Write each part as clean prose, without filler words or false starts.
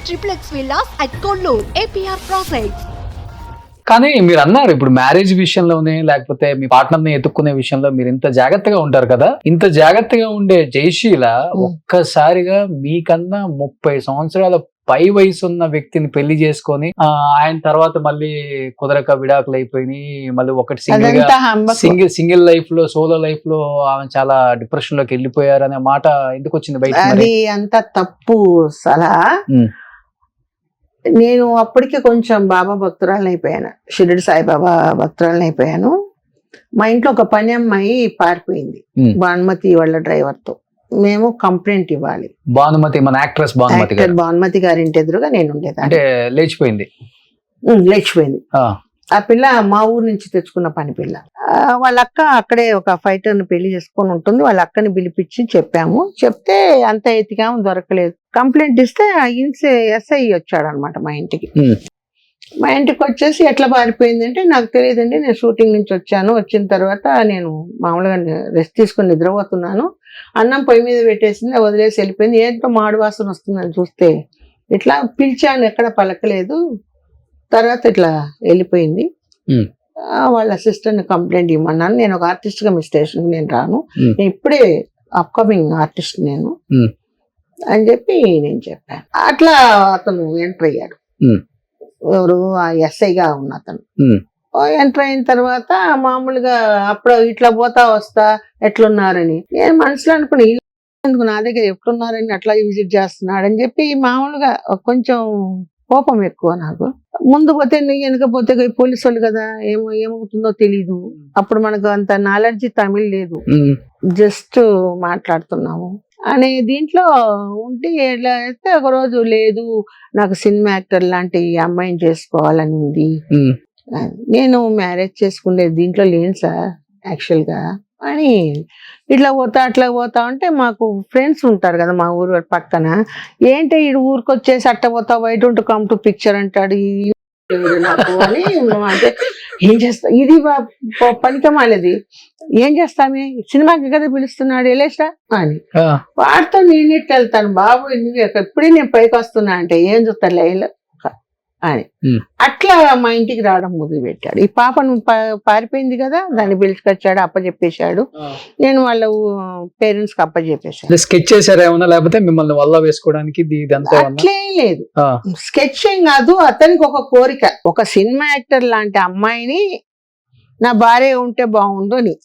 triplex villas at Kollur, APR Projects. కానీ మీరు అన్నారు ఇప్పుడు మ్యారేజ్ విషయంలోనే లేకపోతే మీ పార్ట్నర్ ని ఎత్తుక్కునే విషయంలో మీరు ఇంత జాగ్రత్తగా ఉంటారు కదా, ఇంత జాగ్రత్తగా ఉండే జయశీల ఒక్కసారిగా మీకన్నా 30 సంవత్సరాల పై వయసు ఉన్న వ్యక్తిని పెళ్లి చేసుకొని ఆయన తర్వాత మళ్ళీ కుదరక విడాకులు అయిపోయినాయి, మళ్ళీ ఒకటి సింగిల్ లైఫ్ లో సోలో లైఫ్ లో ఆమె చాలా డిప్రెషన్ లోకి వెళ్ళిపోయారు అనే మాట ఎందుకు వచ్చింది బయట? అది అంత తప్పు సలహా. నేను అప్పటికే కొంచెం బాబా భక్తురాలని అయిపోయాను, షిరిడి సాయిబాబా భక్తురాలని అయిపోయాను. మా ఇంట్లో ఒక పని అమ్మాయి పారిపోయింది భానుమతి వాళ్ళ డ్రైవర్ తో. మేము కంప్లైంట్ ఇవ్వాలి. భానుమతి మన యాక్ట్రెస్ భానుమతి గారి ఇంటి ఎదురుగా నేను ఉండేదాన్ని. అంటే లేచిపోయింది. ఆ పిల్ల మా ఊరు నుంచి తెచ్చుకున్న పని పిల్ల. వాళ్ళ అక్క అక్కడే ఒక ఫైటర్ ని పెళ్లి చేసుకొని ఉంటుంది. వాళ్ళ అక్కని పిలిపించి చెప్పాము. చెప్తే అంత ఎతికాము, దొరకలేదు. కంప్లైంట్ ఇస్తే ఎస్ఐ వచ్చాడు అనమాట మా ఇంటికి. మా ఇంటికి వచ్చేసి ఎట్లా పారిపోయింది అంటే, నాకు తెలియదండి, నేను షూటింగ్ నుంచి వచ్చాను. వచ్చిన తర్వాత నేను మామూలుగా రెస్ట్ తీసుకొని నిద్రపోతున్నాను, అన్నం పొయ్యి మీద పెట్టేసింది, వదిలేసి వెళ్ళిపోయింది. ఏంటో మాడు వాసన వస్తుందని చూస్తే ఇట్లా పిలిచాను, ఎక్కడ పలకలేదు. తర్వాత ఇట్లా వెళ్ళిపోయింది. వాళ్ళ అసిస్టెంట్ కంప్లైంట్ ఇవ్వమన్నాను. నేను ఒక ఆర్టిస్ట్ గా మీ స్టేషన్ నేను రాను, నేను ఇప్పుడే అప్కమింగ్ ఆర్టిస్ట్ నేను అని చెప్పి నేను చెప్పాను. అట్లా అతను ఎంటర్ అయ్యాడు. ఎవరు? ఆ ఎస్ఐగా ఉన్న అతను ఎంటర్ అయిన తర్వాత మామూలుగా అప్పుడు ఇట్లా పోతా వస్తా ఎట్లున్నారని నేను మనసులో అనుకుని, ఎందుకు నా దగ్గర ఎట్లున్నారని అట్లా విజిట్ చేస్తున్నాడు అని చెప్పి మామూలుగా కొంచెం కోపం ఎక్కువ నాకు. ముందు పోతే వెనకపోతే పోలీసు వాళ్ళు కదా, ఏమవుతుందో తెలీదు. అప్పుడు మనకు అంత నాలెడ్జ్ తమిళ్ లేదు, జస్ట్ మాట్లాడుతున్నాము అనే దీంట్లో ఉంటే ఎట్లా అయితే ఒక రోజు లేదు, నాకు సినిమా యాక్టర్ లాంటి అమ్మాయిని చేసుకోవాలని ఉంది. నేను మ్యారేజ్ చేసుకునేది దీంట్లో లేను సార్ యాక్చువల్ గా అని ఇట్లా పోతా అట్లా పోతా ఉంటే మాకు ఫ్రెండ్స్ ఉంటారు కదా మా ఊరు పక్కన. ఏంటి ఈ ఊరికి వచ్చేసి అట్ట పోతా, why don't come to picture అంటాడు నాకు అని. అంటే ఏం చేస్తా, ఇది పనికి మాలేది, ఏం చేస్తామే, సినిమాకి కదా పిలుస్తున్నాడు వెళ్ళేసా అని. వాడితో నేనెట్ వెళ్తాను, బాబు ఎప్పుడే నేను పైకి వస్తున్నా అంటే ఏం చూస్తాను లైన్ అని. అట్లా మా ఇంటికి రావడం మొదలు పెట్టాడు. ఈ పాపను పారిపోయింది కదా, దాన్ని పిలుచుకొచ్చాడు, అప్పచెప్పేశాడు. నేను వాళ్ళ పేరెంట్స్ కి అప్పచెప్పేశాను. స్కెచ్ చేశారా ఏమన్నా, లేకపోతే మిమ్మల్ని వల్ల వేసుకోవడానికి? అట్లేం లేదు, స్కెచ్ ఏం కాదు. అతనికి ఒక కోరిక, ఒక సినిమా యాక్టర్ లాంటి అమ్మాయిని నా భార్య ఉంటే బాగుండు అని.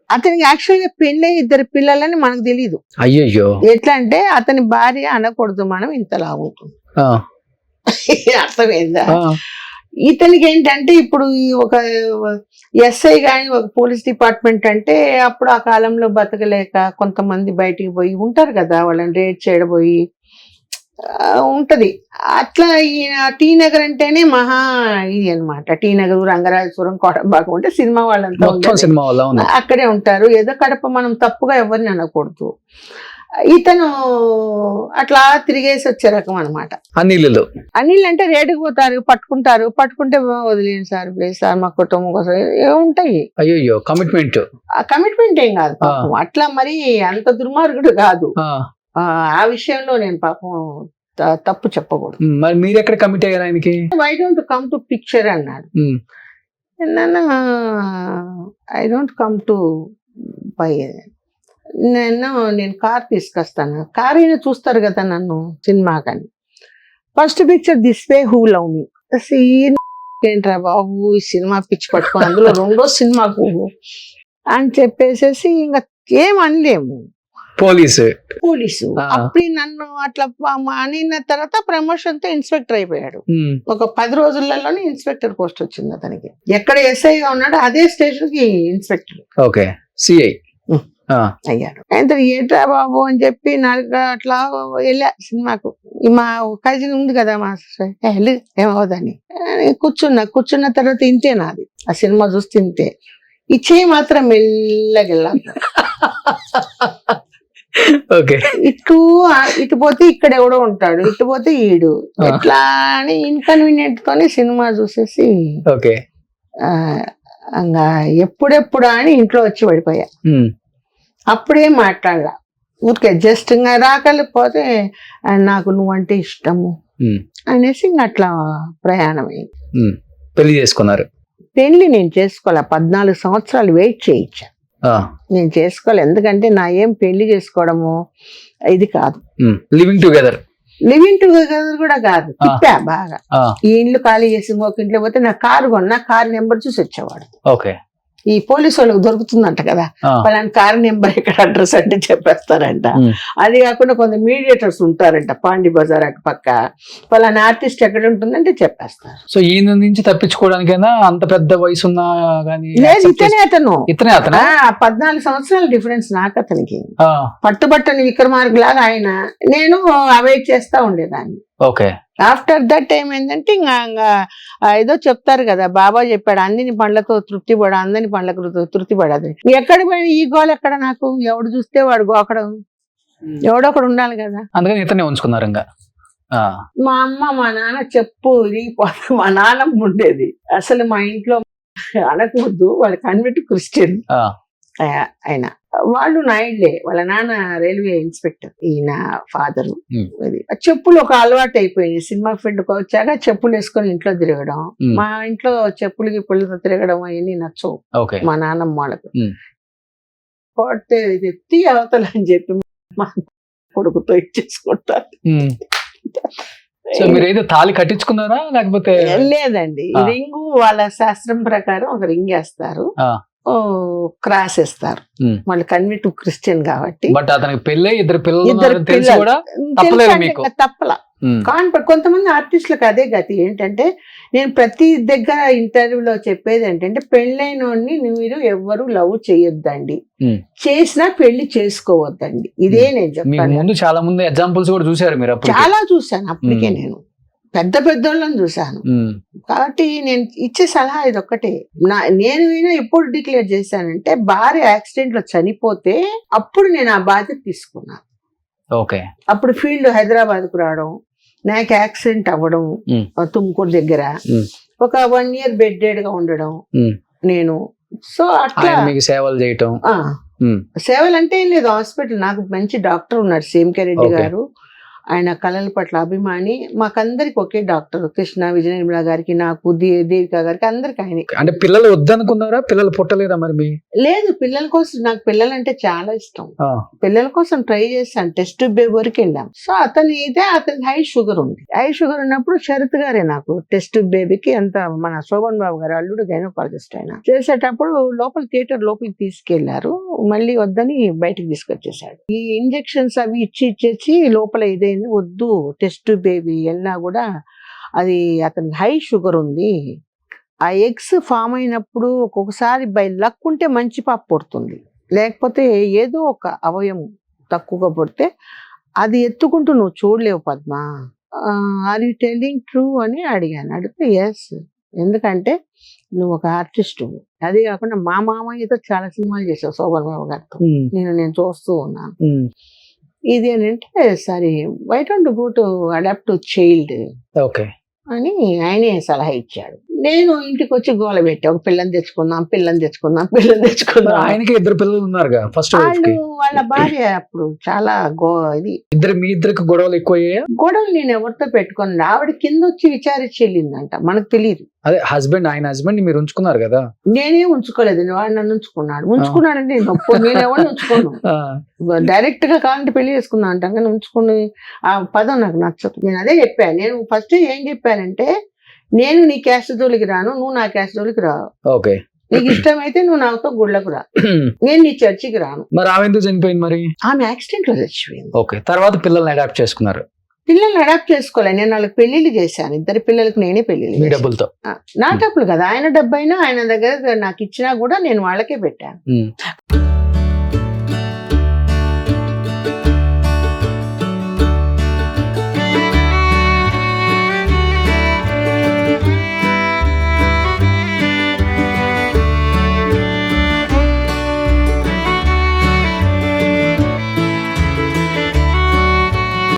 అతనికి యాక్చువల్ గా పెళ్ళి 2 పిల్లలని మనకు తెలీదు. అయ్యో, ఎట్లా అంటే అతని భార్య అనకూడదు మనం, ఇంతలా ఉంటుంది. అర్థమైందా? ఇతనికి ఏంటంటే ఇప్పుడు ఒక ఎస్ఐ గాని ఒక పోలీస్ డిపార్ట్మెంట్ అంటే అప్పుడు ఆ కాలంలో బతకలేక కొంతమంది బయటికి పోయి ఉంటారు కదా, వాళ్ళని రేట్ చేయడపోయి ఉంటది. అట్లా టీ నగర్ అంటేనే మహా ఇది అనమాట. టీ నగర్, రంగరాజపురం, కోటంబాకం ఉంటే సినిమా వాళ్ళంతా అక్కడే ఉంటారు. ఏదో కడప మనం తప్పుగా ఎవరిని అనకూడదు. ఇతను అట్లా తిరిగేసి వచ్చే రకం అనమాట. అనిల్ అంటే రేటుకు పోతారు, పట్టుకుంటే వదిలేను సార్, ప్లీజ్ సార్, మా కుటుంబం కోసం ఉంటాయి. అయ్యో, కమిట్మెంట్ ఏం కాదు పాపం, అట్లా మరి అంత దుర్మార్గుడు కాదు. ఆ విషయంలో నేను పాపం తప్పు చెప్పకూడదు. మరి మీరు ఎక్కడ కమిట్ అయ్యారు ఆయనకి? I don't come to picture అన్నాడు. I don't come to by, నేను కార్ తీసుకొస్తాను. కార్ అయినా చూస్తారు కదా నన్ను సినిమా కానీ. First picture this way who love me, ఏంట్రా బాబు ఈ సినిమా పిచ్చి పట్టుకొని అందులో 2వ సినిమాకు అని చెప్పేసేసి ఇంకా ఏం అనలేము. పోలీసు అప్పుడు నన్ను అట్లా అనిన తర్వాత ప్రమోషన్ తో ఇన్స్పెక్టర్ అయిపోయాడు. ఒక 10 రోజులలోనే ఇన్స్పెక్టర్ పోస్ట్ వచ్చింది అతనికి. ఎక్కడ ఎస్ఐగా ఉన్నాడో అదే స్టేషన్ కి ఇన్స్పెక్టర్, సిఐ అయ్యాడు. అయితే ఏంట్రా బాబు అని చెప్పి నాకు అట్లా వెళ్ళా సినిమాకు. మా కజిన్ ఉంది కదా మా వెళ్ళి ఏమవుదని కూర్చున్న తర్వాత ఇంతే నాది. ఆ సినిమా చూస్తే ఇంతే, ఇచ్చే మాత్రం మెల్లగెళ్ళా. ఇటు పోతే ఇక్కడ ఎవడో ఉంటాడు, ఇటు పోతే ఈడు, ఎట్లా అని ఇన్కన్వీనియంట్ తోనే సినిమా చూసేసి ఎప్పుడెప్పుడు అని ఇంట్లో వచ్చి పడిపోయా. అప్పుడే మాట్లాడలా, ఊరికే జస్ట్ ఇంకా రాకపోతే నాకు నువ్వంటే ఇష్టము ఉమ్, అనేసి ఇంక అట్లా ప్రయాణం అయింది. ఉమ్. పెళ్లి చేసుకున్నారు. పెళ్లి నేను చేసుకోలే, 14 సంవత్సరాలు వెయిట్ చేయించాను. నేను చేసుకోలే, ఎందుకంటే నా ఏం పెళ్లి చేసుకోవడము ఇది కాదు. లివింగ్ టుగెదర్ కూడా కాదు, తిప్పా బాగా. ఈ ఇండ్లు ఖాళీ చేసి ఇంకొక ఇంట్లో పోతే నా కారు కొన్నా, కారు నెంబర్ చూసి వచ్చేవాడు. ఓకే. ఈ పోలీసు వాళ్ళకి దొరుకుతుందంట కదా, పలానా కారు నెంబర్ ఇక్కడ అడ్రస్ అంటే చెప్పేస్తారంట. అది కాకుండా కొంత మీడియేటర్స్ ఉంటారంట పాండి బజార్ అటు పక్క, పలానా ఆర్టిస్ట్ ఎక్కడ ఉంటుందంటే చెప్పేస్తారు. సో ఈయన నుంచి తప్పించుకోవడానికైనా అంత పెద్ద వయసు ఉన్నా గానీ లేదు, ఇతనే అతను 14 సంవత్సరాల డిఫరెన్స్ నాకు అతనికి. పట్టుబట్టని విక్రమార్క లాగా ఆయన, నేను అవాయిడ్ చేస్తా ఉండేదాన్ని. ఓకే. ఆఫ్టర్ దట్ ఏమైందంటే ఇంకా ఏదో చెప్తారు కదా, బాబా చెప్పాడు అందని పండ్లతో తృప్తి పడ, అందని పండ్లకు తృప్తి పడదు. ఎక్కడ పోయిన ఈ గోల్ ఎక్కడ, నాకు ఎవడు చూస్తే వాడు గోకడం, ఎవడొకడు ఉండాలి కదా. అందుకని ఇతనే ఉంచుకున్నారు ఇంకా. మా అమ్మ మా నాన్న చెప్పు ఇరిగిపోతే, మా నాన్నమ్మ ఉండేది అసలు మా ఇంట్లో అనకూడదు, వాళ్ళు కన్వర్ట్ క్రిస్టియన్ ఆయన. వాళ్ళు నాయుడులే, వాళ్ళ నాన్న రైల్వే ఇన్స్పెక్టర్, ఈయన ఫాదరు. చెప్పులు ఒక అలవాటు అయిపోయింది, సినిమా ఫీల్డ్కి వచ్చాక చెప్పులు వేసుకొని ఇంట్లో తిరగడం. మా ఇంట్లో చెప్పులు గిప్పులతో తిరగడం అవన్నీ నచ్చవు మా నాన్నమ్మ వాళ్ళకు. పోతే ఇది ఎత్తి అవతల అని చెప్పి మా కొడుకుతో ఇచ్చేసుకుంటారు. మీరేదో తాళి కట్టించుకున్నారా లేకపోతే? లేదండి, రింగు వాళ్ళ శాస్త్రం ప్రకారం ఒక రింగ్ వేస్తారు, క్రాస్ వేస్తారు. వాళ్ళు కన్వర్ట్ క్రిస్టియన్ కాబట్టి. బట్ అతనికి పెళ్ళి, ఇద్దరు తప్పల. కొంతమంది ఆర్టిస్టులకు అదే గతి. ఏంటంటే నేను ప్రతి దగ్గర ఇంటర్వ్యూలో చెప్పేది ఏంటంటే, పెళ్ళైన మీరు ఎవ్వరు లవ్ చేయొద్దండి, చేసినా పెళ్లి చేసుకోవద్దండి. ఇదే నేను చెప్తాను. చాలా మంది ఎగ్జాంపుల్స్ కూడా చూసారు మీరు? చాలా చూసాను అప్పటికే, నేను పెద్ద పెద్దోళ్ళని చూసాను. కాబట్టి నేను ఇచ్చే సలహా ఇది ఒక్కటే. నేను ఎప్పుడు డిక్లేర్ చేశానంటే, భార్య యాక్సిడెంట్ లో చనిపోతే అప్పుడు నేను ఆ బాధ్యత తీసుకున్నాను. ఓకే. అప్పుడు ఫీల్డ్ హైదరాబాద్ కు రావడం, నాకు యాక్సిడెంట్ అవ్వడం తుమ్కూరు దగ్గర, ఒక 1 year బెడ్డెడ్ గా ఉండడం నేను. సో అట్లా సేవలు చేయటం. సేవలు అంటే ఏం లేదు, హాస్పిటల్ నాకు మంచి డాక్టర్ ఉన్నారు, సేమ్కే రెడ్డి గారు. ఆయన కళల పట్ల అభిమాని. మాకందరికి ఒకే డాక్టర్, కృష్ణ విజయ నిర్మల గారికి, నాకు దేవిక గారికి, అందరికి ఆయన. అంటే పిల్లలు వద్దనుకున్నారా? పిల్లలు పుట్టలేదా మరి? లేదు, పిల్లల కోసం, నాకు పిల్లలంటే చాలా ఇష్టం. పిల్లల కోసం ట్రై చేశాను, టెస్ట్ బేబీ వరకు వెళ్ళాం. సో అతని హై షుగర్ ఉంది. హై షుగర్ ఉన్నప్పుడు శరత్ గారే నాకు టెస్ట్ బేబీకి అంత, మన శోభన్ బాబు గారు అల్లుడు గైనకాలజిస్ట్ ఆయన, చేసేటప్పుడు థియేటర్ లోపలికి తీసుకెళ్లారు, మళ్ళీ వద్దని బయటకు తీసుకొచ్చేసాడు. ఈ ఇంజెక్షన్స్ అవి ఇచ్చేసి లోపల ఇదే వద్దు, టెస్ట్ బేబీ వెళ్ళినా కూడా అది అతనికి హై షుగర్ ఉంది. ఆ ఎగ్స్ ఫామ్ అయినప్పుడు ఒక్కొక్కసారి బై లక్ ఉంటే మంచి పాప పుడుతుంది, లేకపోతే ఏదో ఒక అవయవం తక్కువగా పుడితే అది ఎత్తుకుంటూ నువ్వు చూడలేవు Padma. Are you telling true అని అడిగాను. అడిగితే ఎస్, ఎందుకంటే నువ్వు ఒక ఆర్టిస్ట్. అదే కాకుండా మా మామయ్యతో చాలా సినిమాలు చేసావు శోభన్ బాబు గారితో, నేను చూస్తూ ఉన్నాను. ఇది ఏంటంటే, సరే why don't go to adopt to child అని ఆయనే సలహా ఇచ్చాడు. నేను ఇంటికి వచ్చి గోల పెట్టా, ఒక పిల్లని తెచ్చుకుందాం. ఆయనకి 2 పిల్లలు ఉన్నారు ఫస్ట్. వాళ్ళ భార్య అప్పుడు చాలా మీ ఇద్దరికి గొడవలు ఎక్కువయ్యా? గొడవలు నేను ఎవరితో పెట్టుకుని, ఆవిడ కింద వచ్చి విచారించి వెళ్ళిందంట, మనకు తెలియదు. అదే ఆయన హస్బెండ్ మీరు ఉంచుకున్నారు కదా? నేనే ఉంచుకోలేదు, వాడు నన్ను ఉంచుకున్నాడంటే నేను ఎవరిని ఉంచుకోను. డైరెక్ట్ గా కావాలంటే పెళ్లి చేసుకుందాం అంటాం, కానీ ఉంచుకుని ఆ పదం నాకు నచ్చదు. నేను అదే చెప్పాను. నేను ఫస్ట్ ఏం చెప్పానంటే, నేను నీ క్యాస్ట్ జోలికి రాను, నువ్వు నా క్యాస్ట్ జోలికి రావు. ఓకే. నీకు ఇష్టమైతే నువ్వు నాతో గుళ్ళకు రా, నేను నీ చర్చికి రాను. మరి ఆమె ఎందుకు చనిపోయింది మరి? ఆమె యాక్సిడెంట్ లో చచ్చిపోయింది. ఓకే. తర్వాత పిల్లల్ని అడాప్ట్ చేసుకున్నారు? పిల్లల్ని అడాప్ట్ చేసుకోలేదు, నేను వాళ్ళకి పెళ్లిళ్ళు చేశాను. 2 పిల్లలకి నేనే పెళ్లిళ్ళు. మీ డబ్బులతో? నా డబ్బులు కదా, ఆయన డబ్బు అయినా ఆయన దగ్గర నాకు ఇచ్చినా కూడా నేను వాళ్ళకే పెట్టాను.